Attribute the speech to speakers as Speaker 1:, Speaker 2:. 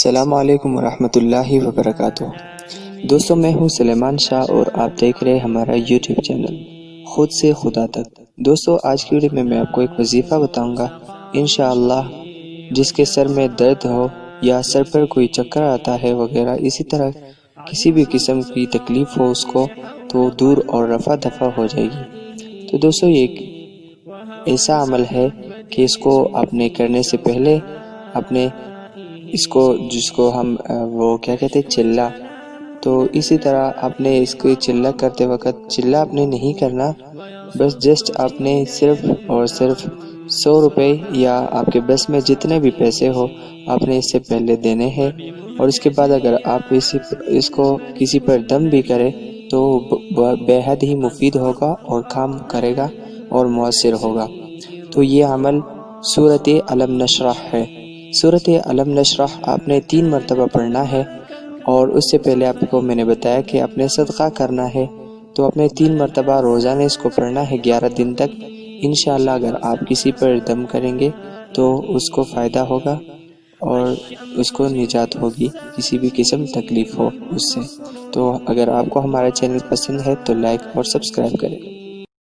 Speaker 1: السلام علیکم ورحمۃ اللہ وبرکاتہ۔ دوستوں، میں ہوں سلیمان شاہ اور آپ دیکھ رہے ہمارا یوٹیوب چینل خود سے خدا تک۔ دوستوں، آج کی ویڈیو میں میں آپ کو ایک وظیفہ بتاؤں گا انشاءاللہ، جس کے سر میں درد ہو یا سر پر کوئی چکر آتا ہے وغیرہ، اسی طرح کسی بھی قسم کی تکلیف ہو اس کو، تو دور اور رفع دفع ہو جائے گی۔ تو دوستوں، یہ ایک ایسا عمل ہے کہ اس کو آپ نے کرنے سے پہلے اپنے جس کو ہم وہ کیا کہتے ہیں، چلہ، تو اسی طرح آپ نے اس کو چلہ کرتے وقت چلہ آپ نے نہیں کرنا، بس جسٹ آپ نے صرف اور صرف 100 روپے یا آپ کے بس میں جتنے بھی پیسے ہو آپ نے اس سے پہلے دینے ہیں، اور اس کے بعد اگر آپ اس کو کسی پر دم بھی کرے تو بے حد ہی مفید ہوگا اور کام کرے گا اور مؤثر ہوگا۔ تو یہ عمل سورۃ علم نشرح ہے۔ سورۃ علم نشرح آپ نے 3 مرتبہ پڑھنا ہے، اور اس سے پہلے آپ کو میں نے بتایا کہ آپ نے صدقہ کرنا ہے، تو آپ نے 3 مرتبہ روزانہ اس کو پڑھنا ہے 11 دن تک۔ انشاءاللہ اگر آپ کسی پر دم کریں گے تو اس کو فائدہ ہوگا اور اس کو نجات ہوگی، کسی بھی قسم تکلیف ہو اس سے۔ تو اگر آپ کو ہمارا چینل پسند ہے تو لائک اور سبسکرائب کریں۔